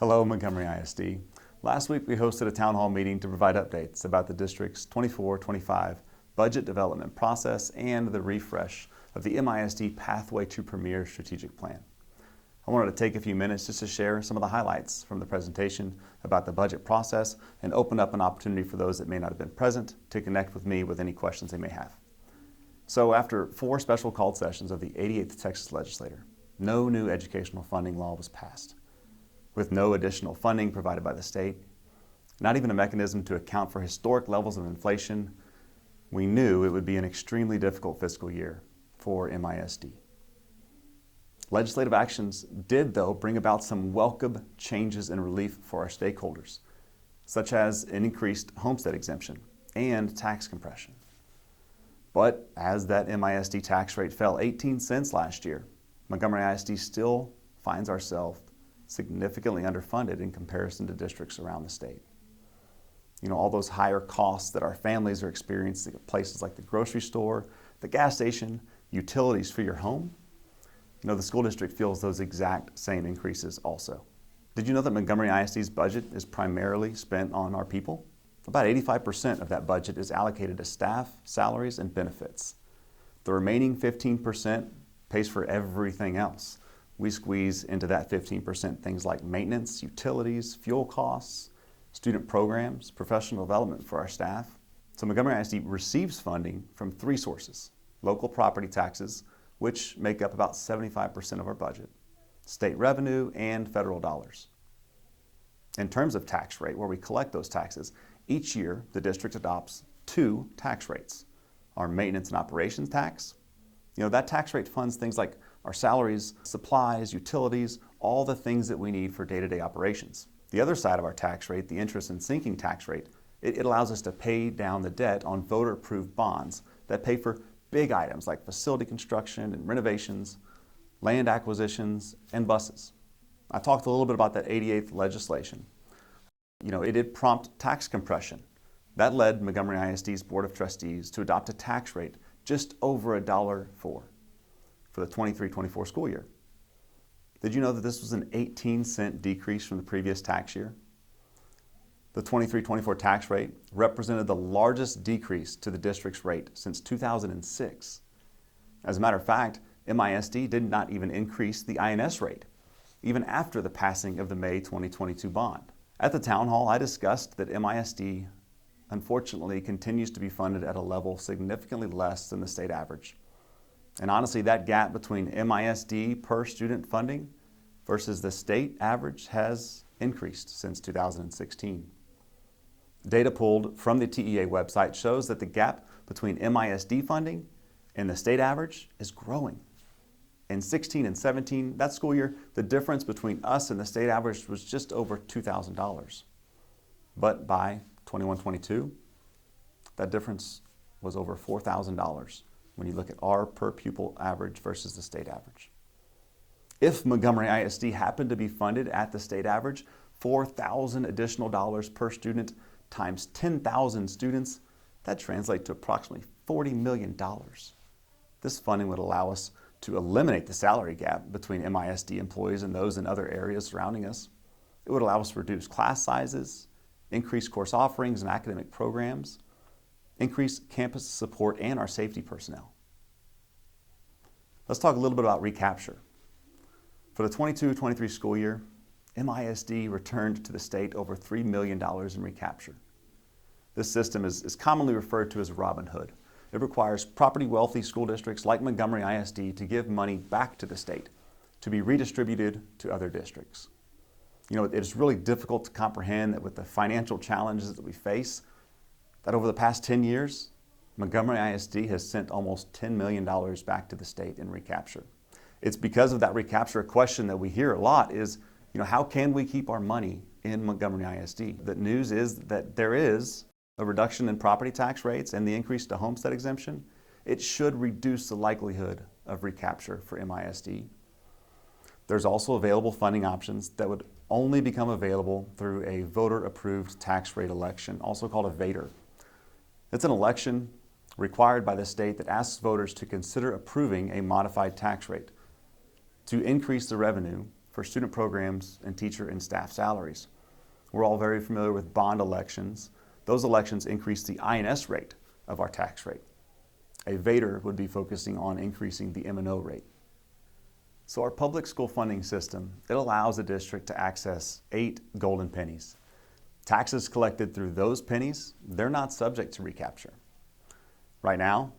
Hello, Montgomery ISD. Last week we hosted a town hall meeting to provide updates about the district's 24-25 budget development process and the refresh of the MISD Pathway to Premier strategic plan. I wanted to take a few minutes just to share some of the highlights from the presentation about the budget process and open up an opportunity for those that may not have been present to connect with me with any questions they may have. So after 4 special called sessions of the 88th Texas Legislature, no new educational funding law was passed. With no additional funding provided by the state, not even a mechanism to account for historic levels of inflation, we knew it would be an extremely difficult fiscal year for MISD. Legislative actions did, though, bring about some welcome changes and relief for our stakeholders, such as an increased homestead exemption and tax compression. But as that MISD tax rate fell 18 cents last year, Montgomery ISD still finds ourselves significantly underfunded in comparison to districts around the state. You know, all those higher costs that our families are experiencing at places like the grocery store, the gas station, utilities for your home. You know, the school district feels those exact same increases also. Did you know that Montgomery ISD's budget is primarily spent on our people? About 85% of that budget is allocated to staff, salaries, and benefits. The remaining 15% pays for everything else. We squeeze into that 15% things like maintenance, utilities, fuel costs, student programs, professional development for our staff. So Montgomery ISD receives funding from 3 sources: local property taxes, which make up about 75% of our budget, state revenue, and federal dollars. In terms of tax rate, where we collect those taxes, each year the district adopts 2 tax rates. Our maintenance and operations tax, you know, that tax rate funds things like our salaries, supplies, utilities, all the things that we need for day-to-day operations. The other side of our tax rate, the interest and sinking tax rate, it allows us to pay down the debt on voter-approved bonds that pay for big items like facility construction and renovations, land acquisitions, and buses. I talked a little bit about that 88th legislation. You know, it did prompt tax compression. That led Montgomery ISD's Board of Trustees to adopt a tax rate just over $1.04 for the 23-24 school year. Did you know that this was an 18-cent decrease from the previous tax year? The 23-24 tax rate represented the largest decrease to the district's rate since 2006. As a matter of fact, MISD did not even increase the INS rate, even after the passing of the May 2022 bond. At the town hall, I discussed that MISD unfortunately continues to be funded at a level significantly less than the state average. And honestly, that gap between MISD per student funding versus the state average has increased since 2016. Data pulled from the TEA website shows that the gap between MISD funding and the state average is growing. In 16 and 17, that school year, the difference between us and the state average was just over $2,000. But by 21-22, that difference was over $4,000 when you look at our per pupil average versus the state average. If Montgomery ISD happened to be funded at the state average, $4,000 additional dollars per student times 10,000 students, that translates to approximately $40 million. This funding would allow us to eliminate the salary gap between MISD employees and those in other areas surrounding us. It would allow us to reduce class sizes, increase course offerings and academic programs, increase campus support and our safety personnel. Let's talk a little bit about recapture. For the 22-23 school year, MISD returned to the state over $3 million in recapture. This system is commonly referred to as Robin Hood. It requires property-wealthy school districts like Montgomery ISD to give money back to the state to be redistributed to other districts. You know, it is really difficult to comprehend that with the financial challenges that we face, that over the past 10 years, Montgomery ISD has sent almost $10 million back to the state in recapture. It's because of that recapture. A question that we hear a lot is, you know, how can we keep our money in Montgomery ISD? The news is that there is a reduction in property tax rates and the increase to homestead exemption. It should reduce the likelihood of recapture for MISD. There's also available funding options that would only become available through a voter-approved tax rate election, also called a VATER. It's an election required by the state that asks voters to consider approving a modified tax rate to increase the revenue for student programs and teacher and staff salaries. We're all very familiar with bond elections. Those elections increase the INS rate of our tax rate. A Vader would be focusing on increasing the M&O rate. So our public school funding system, it allows the district to access 8 golden pennies. Taxes collected through those pennies, they're not subject to recapture. Right now,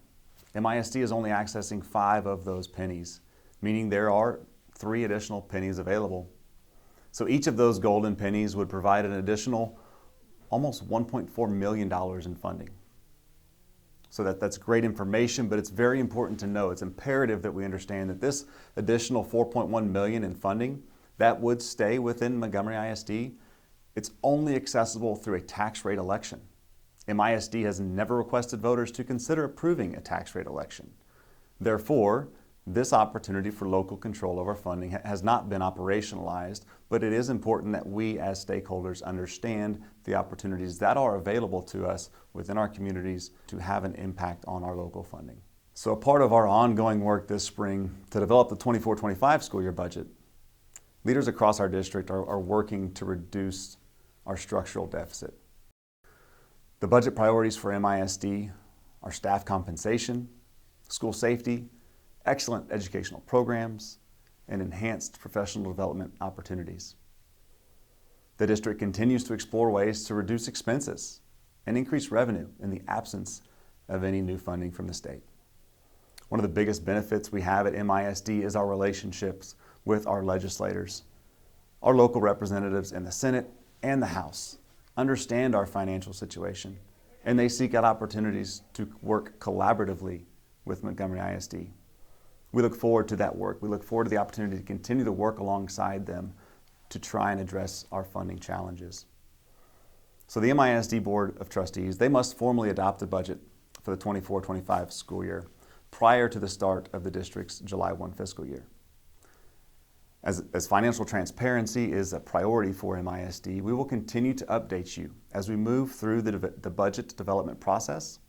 MISD is only accessing 5 of those pennies, meaning there are 3 additional pennies available. So each of those golden pennies would provide an additional almost $1.4 million in funding. So that's great information, but it's very important to know, it's imperative that we understand that this additional $4.1 million in funding, that would stay within Montgomery ISD. It's only accessible through a tax rate election. MISD has never requested voters to consider approving a tax rate election. Therefore, this opportunity for local control over funding has not been operationalized, but it is important that we as stakeholders understand the opportunities that are available to us within our communities to have an impact on our local funding. So a part of our ongoing work this spring to develop the 24-25 school year budget, leaders across our district are working to reduce our structural deficit. The budget priorities for MISD are staff compensation, school safety, excellent educational programs, and enhanced professional development opportunities. The district continues to explore ways to reduce expenses and increase revenue in the absence of any new funding from the state. One of the biggest benefits we have at MISD is our relationships with our legislators. Our local representatives in the Senate and the House understand our financial situation, and they seek out opportunities to work collaboratively with Montgomery ISD. We look forward to that work. We look forward to the opportunity to continue to work alongside them to try and address our funding challenges. So the MISD Board of Trustees, they must formally adopt a budget for the 24-25 school year prior to the start of the district's July 1 fiscal year. As financial transparency is a priority for MISD, we will continue to update you as we move through the budget development process.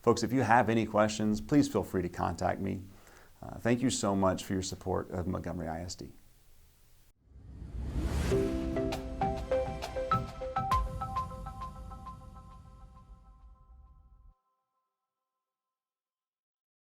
Folks, if you have any questions, please feel free to contact me. Thank you so much for your support of Montgomery ISD.